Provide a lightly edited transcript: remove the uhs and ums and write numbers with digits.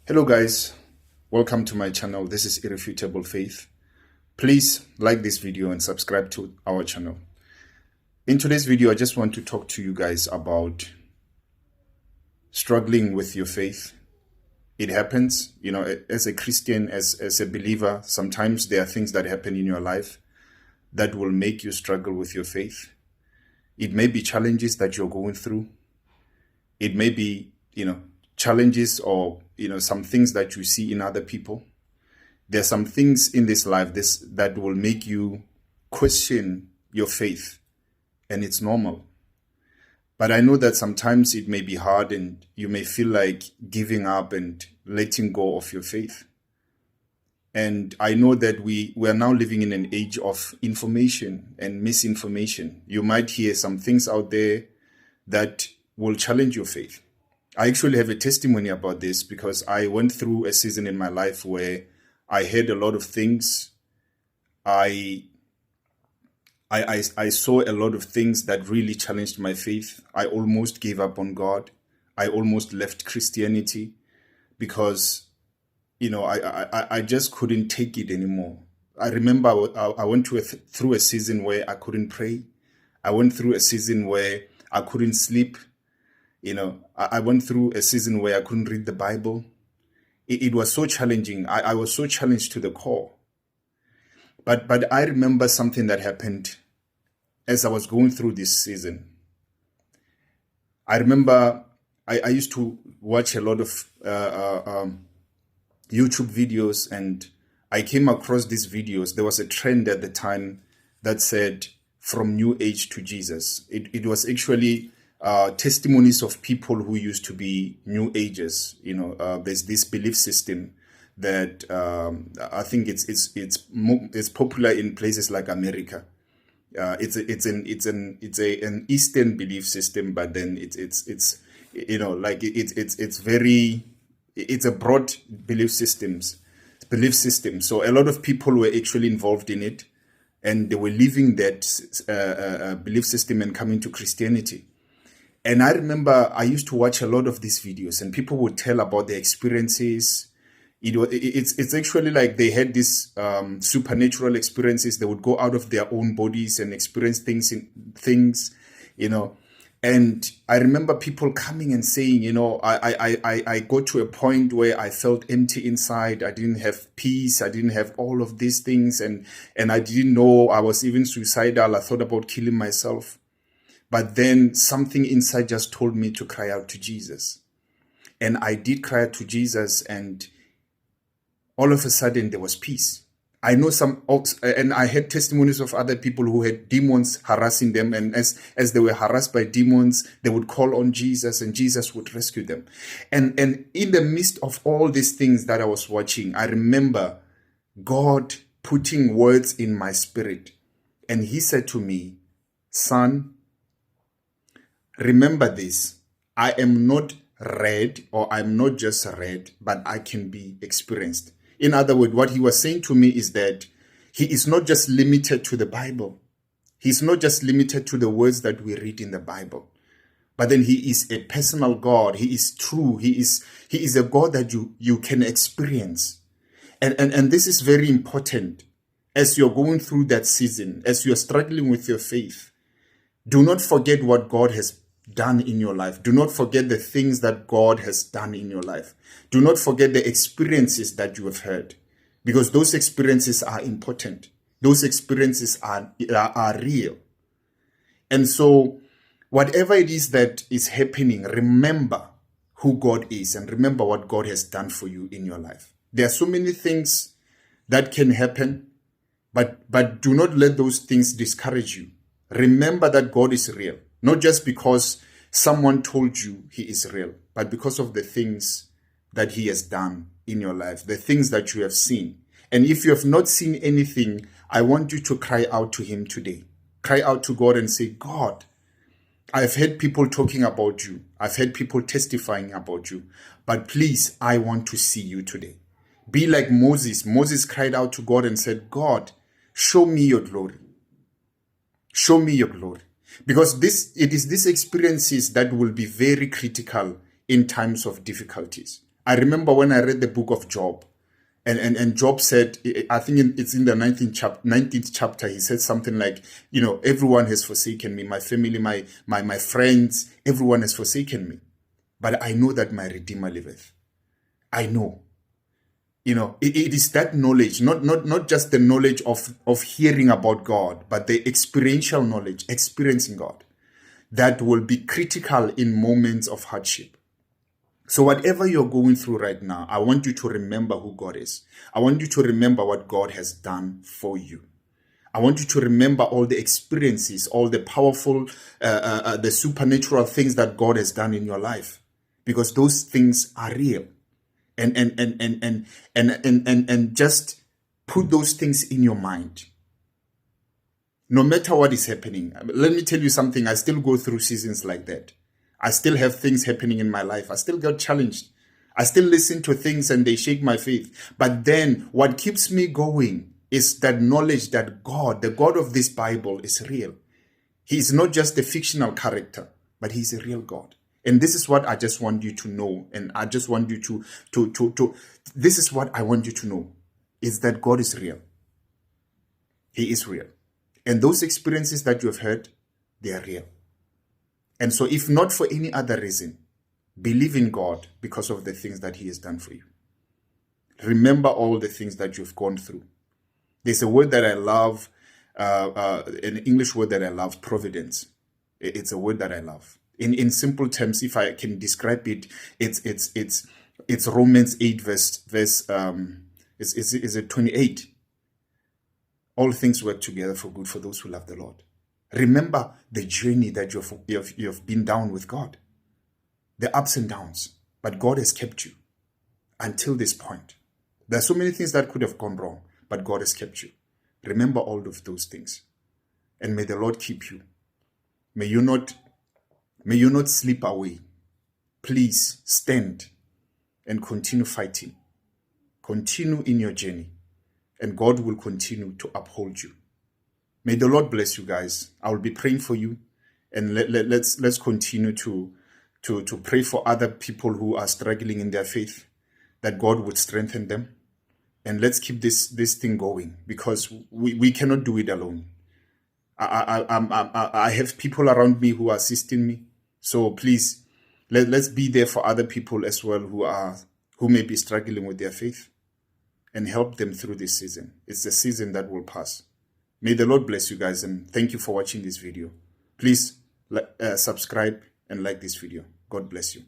Hello guys, welcome to my channel. This is Irrefutable Faith. Please like this video and subscribe to our channel. In today's video, I just want to talk to you guys about struggling with your faith. It happens, as a Christian, as a believer, sometimes there are things that happen in your life that will make you struggle with your faith. It may be challenges that you're going through. It may be, challenges or some things that you see in other people. There's some things in this life that will make you question your faith, and it's normal. But I know that sometimes it may be hard and you may feel like giving up and letting go of your faith. And I know that we are now living in an age of information and misinformation. You might hear some things out there that will challenge your faith. I actually have a testimony about this because I went through a season in my life where I heard a lot of things. I saw a lot of things that really challenged my faith. I almost gave up on God. I almost left Christianity because, I just couldn't take it anymore. I remember I went through a season where I couldn't pray. I went through a season where I couldn't sleep. I went through a season where I couldn't read the Bible. It was so challenging. I was so challenged to the core. But I remember something that happened as I was going through this season. I remember I used to watch a lot of YouTube videos, and I came across these videos. There was a trend at the time that said, "From New Age to Jesus." It was actually testimonies of people who used to be New Agers. There's this belief system that I think it's popular in places like America. It's an Eastern belief system, but then it's a broad belief system. So a lot of people were actually involved in it, and they were leaving that belief system and coming to Christianity. And I remember I used to watch a lot of these videos, and people would tell about their experiences. It's actually like they had these supernatural experiences. They would go out of their own bodies and experience things. And I remember people coming and saying, I got to a point where I felt empty inside. I didn't have peace. I didn't have all of these things. And I didn't know I was even suicidal. I thought about killing myself. But then something inside just told me to cry out to Jesus. And I did cry out to Jesus, and all of a sudden there was peace. I know and I had testimonies of other people who had demons harassing them. And as they were harassed by demons, they would call on Jesus and Jesus would rescue them. And in the midst of all these things that I was watching, I remember God putting words in my spirit. And he said to me, "Son, remember this. I am not read, or I'm not just read, but I can be experienced." In other words, what he was saying to me is that he is not just limited to the Bible. He's not just limited to the words that we read in the Bible. But then he is a personal God. He is true. He is a God that you can experience. And this is very important as you're going through that season, as you're struggling with your faith. Do not forget what God has done in your life. Do not forget the things that God has done in your life. Do not forget the experiences that you have heard, because those experiences are important. Those experiences are real. And so whatever it is that is happening, remember who God is and remember what God has done for you in your life. There are so many things that can happen, but do not let those things discourage you. Remember that God is real. Not just because someone told you he is real, but because of the things that he has done in your life, the things that you have seen. And if you have not seen anything, I want you to cry out to him today. Cry out to God and say, "God, I've heard people talking about you. I've heard people testifying about you. But please, I want to see you today." Be like Moses. Moses cried out to God and said, "God, show me your glory. Show me your glory." Because it is these experiences that will be very critical in times of difficulties. I remember when I read the book of Job, and Job said, I think it's in the 19th chapter, he said something like, everyone has forsaken me, my family, my friends, everyone has forsaken me. But I know that my Redeemer liveth. I know. It is that knowledge, not just the knowledge of hearing about God, but the experiential knowledge, experiencing God, that will be critical in moments of hardship. So whatever you're going through right now, I want you to remember who God is. I want you to remember what God has done for you. I want you to remember all the experiences, all the powerful, the supernatural things that God has done in your life, because those things are real. And just put those things in your mind. No matter what is happening, let me tell you something. I still go through seasons like that. I still have things happening in my life. I still get challenged. I still listen to things and they shake my faith. But then what keeps me going is that knowledge that God, the God of this Bible, is real. He is not just a fictional character, but he's a real God. And this is what I just want you to know. And I just want you to this is what I want you to know, is that God is real. He is real. And those experiences that you have heard, they are real. And so if not for any other reason, believe in God because of the things that he has done for you. Remember all the things that you've gone through. There's a word that I love, an English word that I love, providence. It's a word that I love. In simple terms, if I can describe it, it's Romans 8 verse is it 28? All things work together for good for those who love the Lord. Remember the journey that you've been down with God, the ups and downs, but God has kept you until this point. There are so many things that could have gone wrong, but God has kept you. Remember all of those things, and may the Lord keep you. May you not slip away. Please stand and continue fighting. Continue in your journey, and God will continue to uphold you. May the Lord bless you guys. I will be praying for you, and let's continue to pray for other people who are struggling in their faith, that God would strengthen them. And let's keep this thing going, because we cannot do it alone. I have people around me who are assisting me. So please, let's be there for other people as well who may be struggling with their faith, and help them through this season. It's a season that will pass. May the Lord bless you guys, and thank you for watching this video. Please subscribe and like this video. God bless you.